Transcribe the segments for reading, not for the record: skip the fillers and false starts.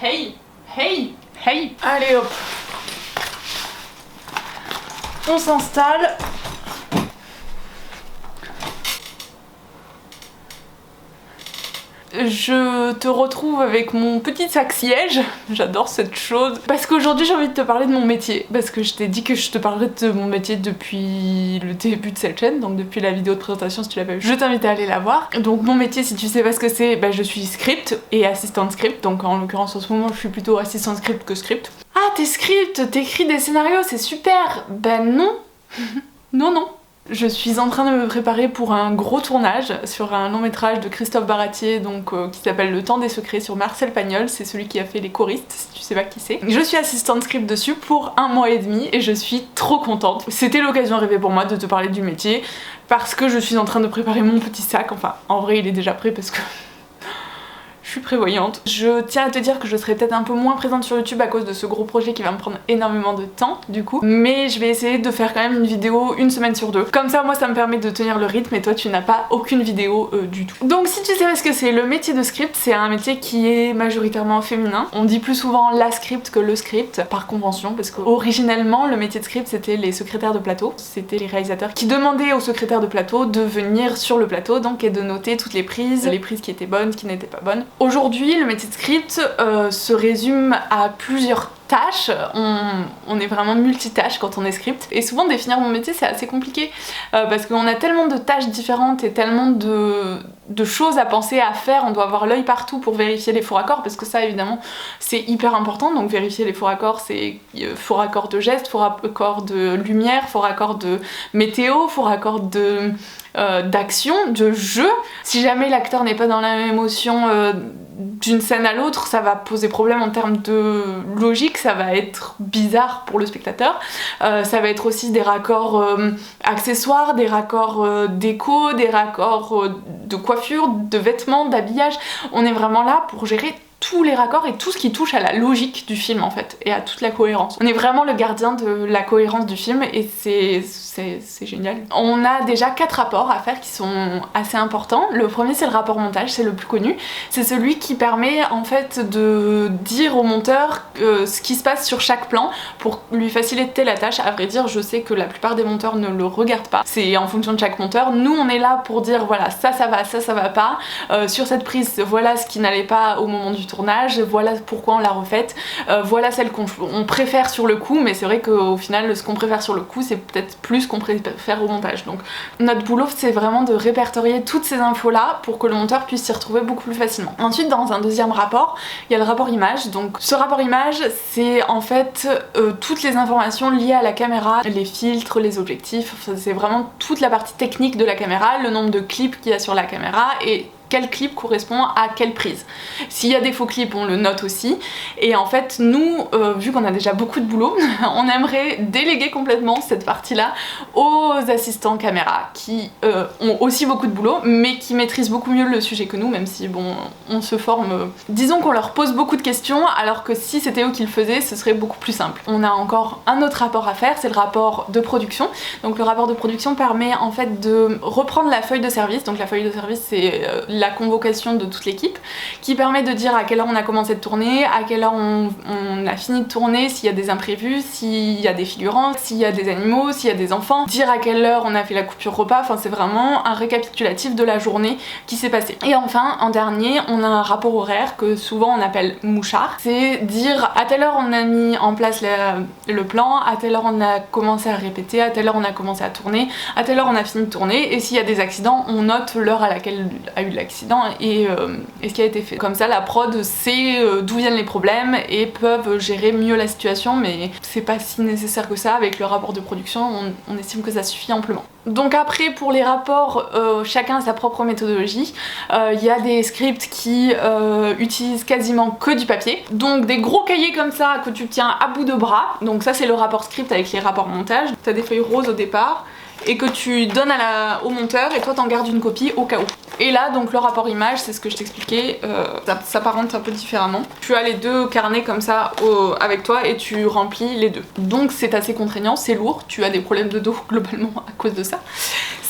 Hey, hey, hey. Allez hop. On s'installe. Je te retrouve avec mon petit sac siège, j'adore cette chose, parce qu'aujourd'hui j'ai envie de te parler de mon métier, parce que je t'ai dit que je te parlerais de mon métier depuis le début de cette chaîne, donc depuis la vidéo de présentation si tu l'as pas vu, je t'invite à aller la voir. Donc mon métier, si tu sais pas ce que c'est, bah, je suis script et assistante script, donc en l'occurrence en ce moment je suis plutôt assistante script que script. Ah t'es script, t'écris des scénarios, c'est super. Ben non. non. Je suis en train de me préparer pour un gros tournage sur un long métrage de Christophe Baratier donc qui s'appelle Le Temps des Secrets sur Marcel Pagnol, c'est celui qui a fait Les Choristes, si tu sais pas qui c'est. Je suis assistante script dessus pour 1 mois et demi et je suis trop contente. C'était l'occasion rêvée pour moi de te parler du métier parce que je suis en train de préparer mon petit sac, enfin en vrai il est déjà prêt parce que je suis prévoyante. Je tiens à te dire que je serai peut-être un peu moins présente sur YouTube à cause de ce gros projet qui va me prendre énormément de temps du coup. Mais je vais essayer de faire quand même une vidéo 1 semaine sur 2. Comme ça moi ça me permet de tenir le rythme et toi tu n'as pas aucune vidéo du tout. Donc si tu sais pas ce que c'est, le métier de script c'est un métier qui est majoritairement féminin. On dit plus souvent la script que le script par convention parce qu'originellement le métier de script c'était les secrétaires de plateau. C'était les réalisateurs qui demandaient aux secrétaires de plateau de venir sur le plateau donc et de noter toutes les prises qui étaient bonnes, qui n'étaient pas bonnes. Aujourd'hui, le métier de script se résume à plusieurs tâches, on est vraiment multitâche quand on est script et souvent définir mon métier c'est assez compliqué parce qu'on a tellement de tâches différentes et tellement de choses à penser, à faire, on doit avoir l'œil partout pour vérifier les faux raccords parce que ça évidemment c'est hyper important, donc vérifier les faux raccords c'est faux raccords de gestes, faux raccords de lumière, faux raccords de météo, faux raccords d'action, de jeu. Si jamais l'acteur n'est pas dans la même émotion d'une scène à l'autre, ça va poser problème en termes de logique, ça va être bizarre pour le spectateur. Ça va être aussi des raccords accessoires, des raccords déco, des raccords de coiffure, de vêtements, d'habillage. On est vraiment là pour gérer tous les raccords et tout ce qui touche à la logique du film en fait et à toute la cohérence. On est vraiment le gardien de la cohérence du film et c'est génial. On a déjà 4 rapports à faire qui sont assez importants. Le premier c'est le rapport montage, c'est le plus connu. C'est celui qui permet en fait de dire au monteur ce qui se passe sur chaque plan pour lui faciliter la tâche. À vrai dire je sais que la plupart des monteurs ne le regardent pas, c'est en fonction de chaque monteur. Nous on est là pour dire voilà ça va, ça va pas, sur cette prise voilà ce qui n'allait pas au moment du tournage, voilà pourquoi on l'a refaite, voilà celle qu'on préfère sur le coup, mais c'est vrai qu'au final ce qu'on préfère sur le coup c'est peut-être plus qu'on préfère au montage. Donc notre boulot c'est vraiment de répertorier toutes ces infos là pour que le monteur puisse s'y retrouver beaucoup plus facilement. Ensuite dans un deuxième rapport, il y a le rapport image. Donc ce rapport image c'est en fait toutes les informations liées à la caméra, les filtres, les objectifs, c'est vraiment toute la partie technique de la caméra, le nombre de clips qu'il y a sur la caméra et quel clip correspond à quelle prise. S'il y a des faux clips, on le note aussi. Et en fait, nous, vu qu'on a déjà beaucoup de boulot, on aimerait déléguer complètement cette partie-là aux assistants caméra qui ont aussi beaucoup de boulot, mais qui maîtrisent beaucoup mieux le sujet que nous, même si bon, on se forme. Disons qu'on leur pose beaucoup de questions, alors que si c'était eux qui le faisaient, ce serait beaucoup plus simple. On a encore un autre rapport à faire, c'est le rapport de production. Donc le rapport de production permet en fait de reprendre la feuille de service. Donc la feuille de service, c'est la convocation de toute l'équipe qui permet de dire à quelle heure on a commencé de tourner, à quelle heure on a fini de tourner, s'il y a des imprévus, s'il y a des figurants, s'il y a des animaux, s'il y a des enfants, dire à quelle heure on a fait la coupure repas, enfin c'est vraiment un récapitulatif de la journée qui s'est passée. Et enfin en dernier on a un rapport horaire que souvent on appelle mouchard, c'est dire à telle heure on a mis en place le plan, à telle heure on a commencé à répéter, à telle heure on a commencé à tourner, à telle heure on a fini de tourner, et s'il y a des accidents on note l'heure à laquelle a eu l'accident et ce qui a été fait. Comme ça la prod sait d'où viennent les problèmes et peuvent gérer mieux la situation, mais c'est pas si nécessaire que ça. Avec le rapport de production on estime que ça suffit amplement. Donc après pour les rapports, chacun a sa propre méthodologie. Il y a des scripts qui utilisent quasiment que du papier, donc des gros cahiers comme ça que tu tiens à bout de bras, donc ça c'est le rapport script avec les rapports montage. T'as des feuilles roses au départ et que tu donnes au monteur et toi t'en gardes une copie au cas où. Et là donc le rapport image, c'est ce que je t'expliquais, ça s'apparente un peu différemment. Tu as les 2 carnets comme ça avec toi et tu remplis les 2. Donc c'est assez contraignant, c'est lourd, tu as des problèmes de dos globalement à cause de ça.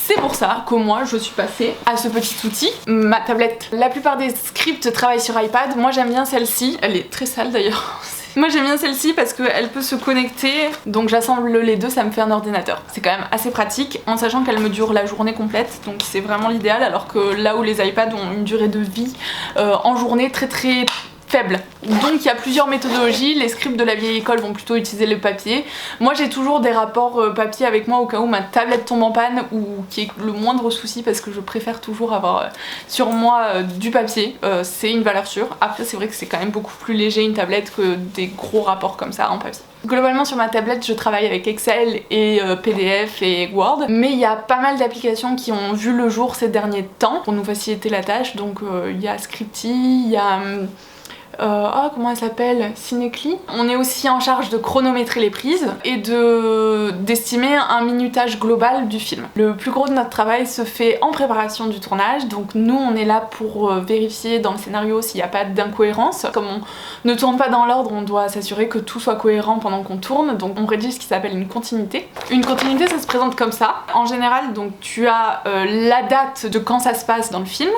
C'est pour ça que moi je suis passée à ce petit outil, ma tablette. La plupart des scripts travaillent sur iPad, moi j'aime bien celle-ci, elle est très sale d'ailleurs. Moi j'aime bien celle-ci parce qu'elle peut se connecter, donc j'assemble les deux, ça me fait un ordinateur. C'est quand même assez pratique, en sachant qu'elle me dure la journée complète, donc c'est vraiment l'idéal, alors que là où les iPads ont une durée de vie en journée très faible. Donc il y a plusieurs méthodologies, les scripts de la vieille école vont plutôt utiliser le papier. Moi j'ai toujours des rapports papier avec moi au cas où ma tablette tombe en panne ou qu'il y ait le moindre souci, parce que je préfère toujours avoir sur moi du papier, c'est une valeur sûre. Après c'est vrai que c'est quand même beaucoup plus léger une tablette que des gros rapports comme ça en papier. Globalement sur ma tablette je travaille avec Excel et PDF et Word, mais il y a pas mal d'applications qui ont vu le jour ces derniers temps pour nous faciliter la tâche. Donc il y a Scripty, il y a comment elle s'appelle, Cinecli. On est aussi en charge de chronométrer les prises et d'estimer un minutage global du film. Le plus gros de notre travail se fait en préparation du tournage, donc nous on est là pour vérifier dans le scénario s'il n'y a pas d'incohérence. Comme on ne tourne pas dans l'ordre, on doit s'assurer que tout soit cohérent pendant qu'on tourne, donc on rédige ce qui s'appelle une continuité. Une continuité ça se présente comme ça. En général donc tu as la date de quand ça se passe dans le film,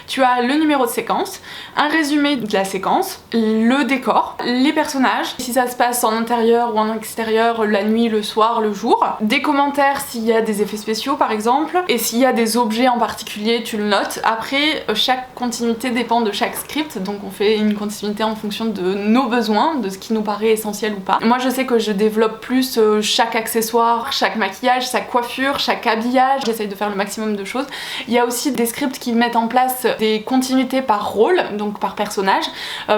tu as le numéro de séquence, un résumé de la séquence, le décor, les personnages, si ça se passe en intérieur ou en extérieur, la nuit, le soir, le jour, des commentaires s'il y a des effets spéciaux par exemple, et s'il y a des objets en particulier tu le notes. Après chaque continuité dépend de chaque script, donc on fait une continuité en fonction de nos besoins, de ce qui nous paraît essentiel ou pas. Moi je sais que je développe plus chaque accessoire, chaque maquillage, chaque coiffure, chaque habillage, j'essaye de faire le maximum de choses. Il y a aussi des scripts qui mettent en place des continuités par rôle, donc par personnage,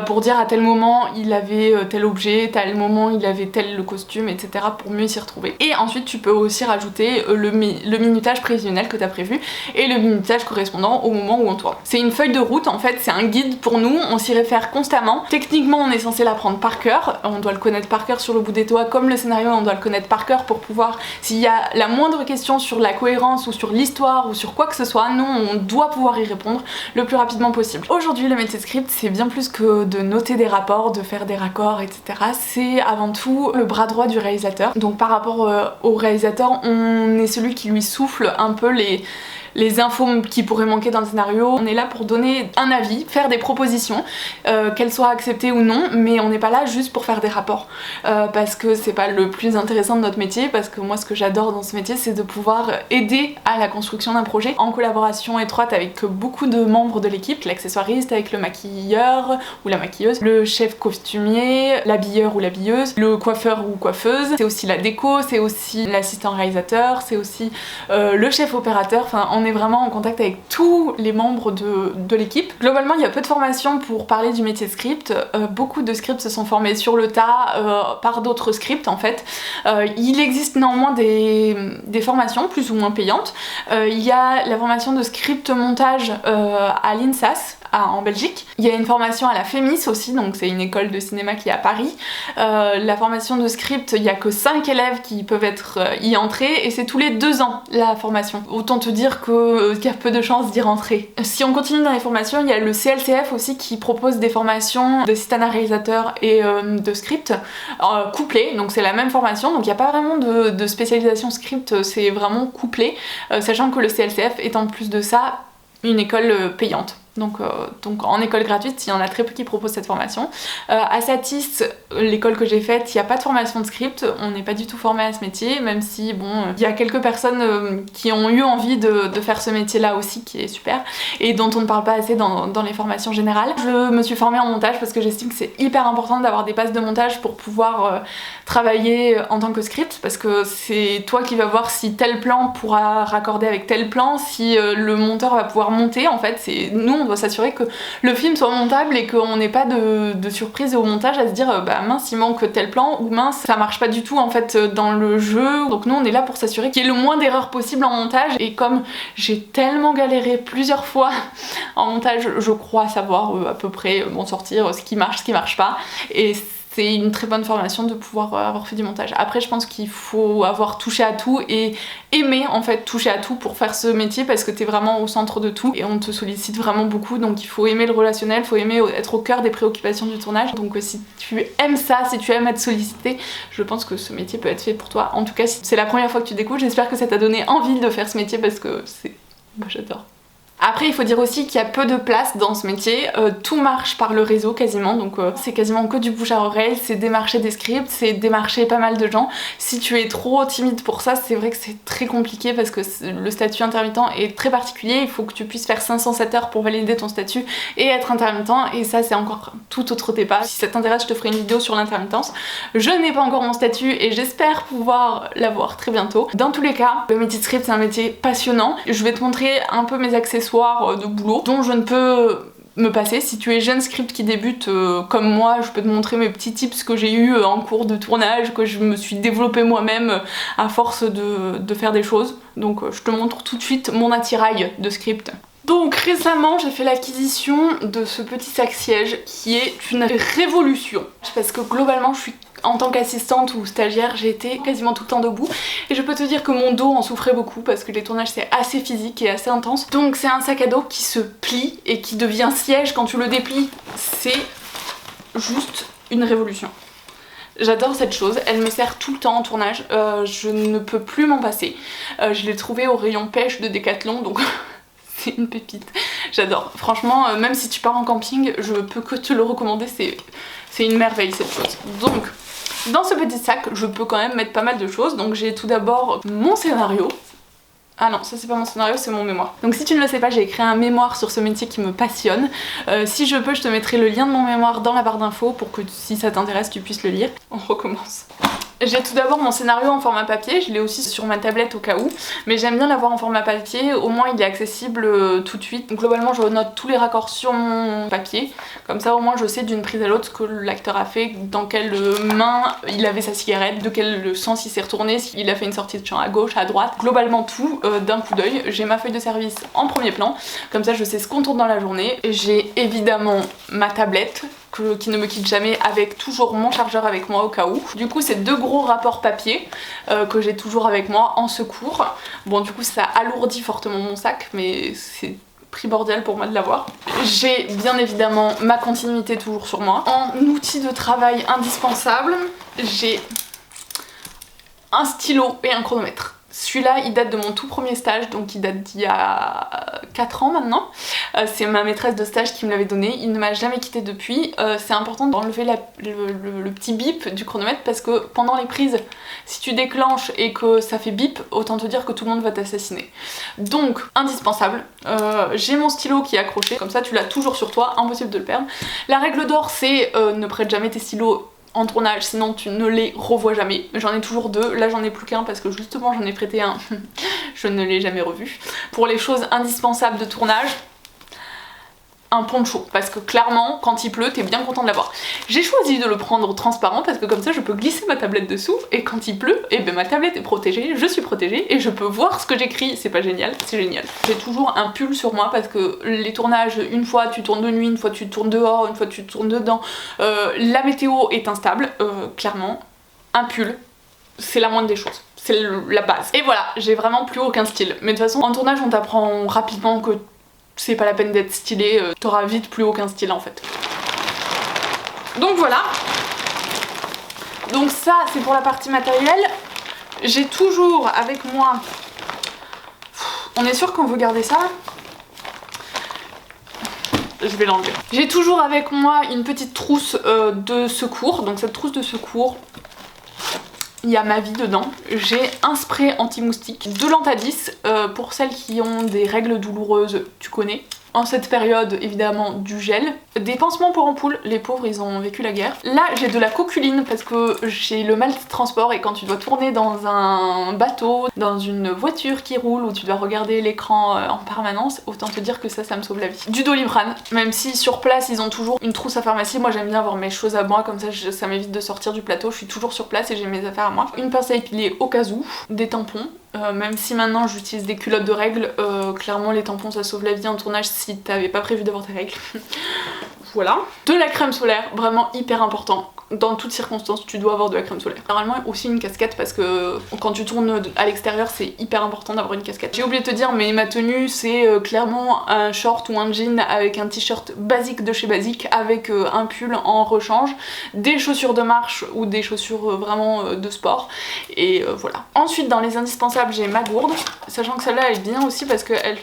pour dire à tel moment il avait tel objet, tel moment il avait tel le costume, etc. pour mieux s'y retrouver. Et ensuite tu peux aussi rajouter le minutage prévisionnel que tu as prévu et le minutage correspondant au moment où on tourne. C'est une feuille de route en fait, c'est un guide pour nous, on s'y réfère constamment. Techniquement on est censé l'apprendre par cœur, on doit le connaître par cœur sur le bout des doigts, comme le scénario on doit le connaître par cœur pour pouvoir, s'il y a la moindre question sur la cohérence ou sur l'histoire ou sur quoi que ce soit, nous on doit pouvoir y répondre le plus rapidement possible. Aujourd'hui le métier de script c'est bien plus que de noter des rapports, de faire des raccords, etc. C'est avant tout le bras droit du réalisateur. Donc par rapport au réalisateur, on est celui qui lui souffle un peu les infos qui pourraient manquer dans le scénario. On est là pour donner un avis, faire des propositions, qu'elles soient acceptées ou non, mais on n'est pas là juste pour faire des rapports, parce que c'est pas le plus intéressant de notre métier, parce que moi ce que j'adore dans ce métier c'est de pouvoir aider à la construction d'un projet en collaboration étroite avec beaucoup de membres de l'équipe, l'accessoiriste avec le maquilleur ou la maquilleuse, le chef costumier, l'habilleur ou l'habilleuse, le coiffeur ou coiffeuse, c'est aussi la déco, c'est aussi l'assistant réalisateur, c'est aussi le chef opérateur, enfin on est vraiment en contact avec tous les membres de l'équipe. Globalement il y a peu de formations pour parler du métier de script, beaucoup de scripts se sont formés sur le tas par d'autres scripts en fait. Il existe néanmoins des formations plus ou moins payantes. Il y a la formation de script montage à l'INSAS en Belgique. Il y a une formation à la FEMIS aussi, donc c'est une école de cinéma qui est à Paris. La formation de script, il n'y a que 5 élèves qui peuvent y entrer et c'est tous les 2 ans la formation. Autant te dire qu'il y a peu de chances d'y rentrer. Si on continue dans les formations, il y a le CLCF aussi qui propose des formations d'assistant réalisateur et de script couplées, donc c'est la même formation, donc il n'y a pas vraiment de spécialisation script, c'est vraiment couplé, sachant que le CLCF est en plus de ça une école payante. Donc en école gratuite, il y en a très peu qui proposent cette formation. À Satis, l'école que j'ai faite, il n'y a pas de formation de script, on n'est pas du tout formé à ce métier, même si bon, il y a quelques personnes qui ont eu envie de faire ce métier là aussi, qui est super, et dont on ne parle pas assez dans les formations générales. Je me suis formée en montage parce que j'estime que c'est hyper important d'avoir des bases de montage pour pouvoir travailler en tant que script, parce que c'est toi qui vas voir si tel plan pourra raccorder avec tel plan, si le monteur va pouvoir monter, en fait, c'est nous on doit s'assurer que le film soit montable et qu'on n'ait pas de surprise au montage à se dire bah mince il manque tel plan ou mince ça marche pas du tout en fait dans le jeu. Donc nous on est là pour s'assurer qu'il y ait le moins d'erreurs possible en montage, et comme j'ai tellement galéré plusieurs fois en montage, je crois savoir à peu près m'en sortir, ce qui marche pas, et c'est une très bonne formation de pouvoir avoir fait du montage. Après je pense qu'il faut avoir touché à tout et aimer en fait toucher à tout pour faire ce métier parce que t'es vraiment au centre de tout et on te sollicite vraiment beaucoup, donc il faut aimer le relationnel, il faut aimer être au cœur des préoccupations du tournage. Donc si tu aimes ça, si tu aimes être sollicité, je pense que ce métier peut être fait pour toi. En tout cas si c'est la première fois que tu découvres, j'espère que ça t'a donné envie de faire ce métier parce que c'est... moi j'adore. Après il faut dire aussi qu'il y a peu de place dans ce métier, tout marche par le réseau quasiment, donc c'est quasiment que du bouche à oreille, c'est démarcher des scripts, c'est démarcher pas mal de gens. Si tu es trop timide pour ça, c'est vrai que c'est très compliqué parce que le statut intermittent est très particulier, il faut que tu puisses faire 507 heures pour valider ton statut et être intermittent, et ça c'est encore tout autre débat. Si ça t'intéresse, je te ferai une vidéo sur l'intermittence. Je n'ai pas encore mon statut et j'espère pouvoir l'avoir très bientôt. Dans tous les cas, le métier de script c'est un métier passionnant. Je vais te montrer un peu mes accessoires de boulot dont je ne peux me passer. Si tu es jeune script qui débute comme moi, je peux te montrer mes petits tips que j'ai eu en cours de tournage, que je me suis développée moi-même à force de faire des choses. Donc je te montre tout de suite mon attirail de script. Donc récemment j'ai fait l'acquisition de ce petit sac-siège qui est une révolution parce que globalement je suis en tant qu'assistante ou stagiaire, j'ai été quasiment tout le temps debout et je peux te dire que mon dos en souffrait beaucoup parce que les tournages c'est assez physique et assez intense. Donc c'est un sac à dos qui se plie et qui devient siège quand tu le déplies. C'est juste une révolution. J'adore cette chose, elle me sert tout le temps en tournage, je ne peux plus m'en passer. Je l'ai trouvée au rayon pêche de Decathlon, donc c'est une pépite. J'adore. Franchement, même si tu pars en camping, je peux que te le recommander, c'est une merveille cette chose. Donc, dans ce petit sac, je peux quand même mettre pas mal de choses. Donc j'ai tout d'abord mon scénario. Ah non, ça c'est pas mon scénario, c'est mon mémoire. Donc si tu ne le sais pas, j'ai écrit un mémoire sur ce métier qui me passionne. Si je peux, je te mettrai le lien de mon mémoire dans la barre d'infos pour que si ça t'intéresse, tu puisses le lire. On recommence. J'ai tout d'abord mon scénario en format papier, je l'ai aussi sur ma tablette au cas où, mais j'aime bien l'avoir en format papier, au moins il est accessible tout de suite. Donc, globalement je note tous les raccords sur mon papier, comme ça au moins je sais d'une prise à l'autre ce que l'acteur a fait, dans quelle main il avait sa cigarette, de quel sens il s'est retourné, s'il a fait une sortie de champ à gauche, à droite, globalement tout d'un coup d'œil. J'ai ma feuille de service en premier plan, comme ça je sais ce qu'on tourne dans la journée. J'ai évidemment ma tablette, qui ne me quitte jamais, avec toujours mon chargeur avec moi au cas où. Du coup c'est deux gros rapports papier que j'ai toujours avec moi en secours. Bon du coup ça alourdit fortement mon sac mais c'est primordial pour moi de l'avoir. J'ai bien évidemment ma continuité toujours sur moi. En outil de travail indispensable, j'ai un stylo et un chronomètre. Celui-là il date de mon tout premier stage, donc il date d'il y a 4 ans maintenant. C'est ma maîtresse de stage qui me l'avait donné, il ne m'a jamais quitté depuis. C'est important d'enlever le petit bip du chronomètre parce que pendant les prises, si tu déclenches et que ça fait bip, autant te dire que tout le monde va t'assassiner. Donc indispensable. J'ai mon stylo qui est accroché, comme ça tu l'as toujours sur toi, impossible de le perdre. La règle d'or c'est ne prête jamais tes stylos en tournage, sinon tu ne les revois jamais. J'en ai toujours deux, là j'en ai plus qu'un parce que justement j'en ai prêté un, je ne l'ai jamais revu. Pour les choses indispensables de tournage, un poncho, parce que clairement quand il pleut t'es bien content de l'avoir. J'ai choisi de le prendre transparent parce que comme ça je peux glisser ma tablette dessous et quand il pleut, et ben ma tablette est protégée, je suis protégée et je peux voir ce que j'écris. C'est pas génial? C'est génial. J'ai toujours un pull sur moi parce que les tournages, une fois tu tournes de nuit, une fois tu tournes dehors, une fois tu tournes dedans, la météo est instable, clairement un pull c'est la moindre des choses. C'est la base. Et voilà, j'ai vraiment plus aucun style. Mais de toute façon en tournage on t'apprend rapidement que c'est pas la peine d'être stylé, t'auras vite plus aucun style en fait. Donc voilà. Donc ça c'est pour la partie matérielle. J'ai toujours avec moi... On est sûr qu'on veut garder ça? Je vais l'enlever. J'ai toujours avec moi une petite trousse de secours. Donc cette trousse de secours, il y a ma vie dedans. J'ai un spray anti-moustique, de l'Antadis, pour celles qui ont des règles douloureuses, tu connais. En cette période, évidemment, du gel. Des pansements pour ampoules, les pauvres, ils ont vécu la guerre. Là, j'ai de la coculine parce que j'ai le mal de transport et quand tu dois tourner dans un bateau, dans une voiture qui roule, où tu dois regarder l'écran en permanence, autant te dire que ça me sauve la vie. Du Doliprane, même si sur place, ils ont toujours une trousse à pharmacie. Moi, j'aime bien avoir mes choses à moi, comme ça m'évite de sortir du plateau. Je suis toujours sur place et j'ai mes affaires à moi. Une pince à épiler au cas où, des tampons. Même si maintenant j'utilise des culottes de règles, clairement les tampons ça sauve la vie en tournage si t'avais pas prévu d'avoir tes règles. Voilà. De la crème solaire, vraiment hyper important. dans toutes circonstances tu dois avoir de la crème solaire. Normalement aussi une casquette parce que quand tu tournes à l'extérieur c'est hyper important d'avoir une casquette. J'ai oublié de te dire mais ma tenue c'est clairement un short ou un jean avec un t-shirt basique de chez Basique avec un pull en rechange, des chaussures de marche ou des chaussures vraiment de sport et voilà. Ensuite dans les indispensables j'ai ma gourde, sachant que celle-là elle est bien aussi parce qu'elle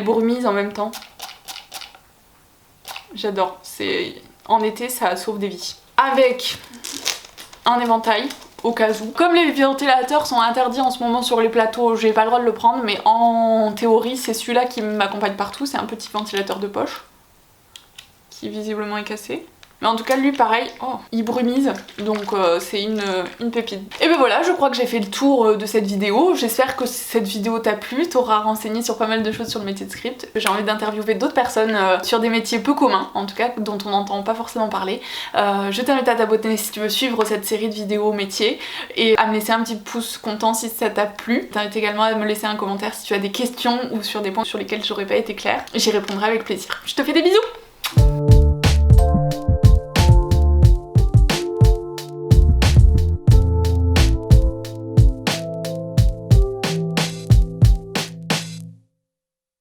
brumise en même temps. J'adore, c'est en été ça sauve des vies. Avec un éventail au cas où. Comme les ventilateurs sont interdits en ce moment sur les plateaux, j'ai pas le droit de le prendre, mais en théorie c'est celui-là qui m'accompagne partout, c'est un petit ventilateur de poche qui visiblement est cassé. Mais en tout cas lui pareil, oh, il brumise, donc c'est une pépite. Et ben voilà, je crois que j'ai fait le tour de cette vidéo. J'espère que cette vidéo t'a plu, t'aura renseigné sur pas mal de choses sur le métier de script. J'ai envie d'interviewer d'autres personnes sur des métiers peu communs, en tout cas dont on n'entend pas forcément parler. Je t'invite à t'abonner si tu veux suivre cette série de vidéos métiers et à me laisser un petit pouce content si ça t'a plu. Je t'invite également à me laisser un commentaire si tu as des questions ou sur des points sur lesquels j'aurais pas été claire. J'y répondrai avec plaisir. Je te fais des bisous!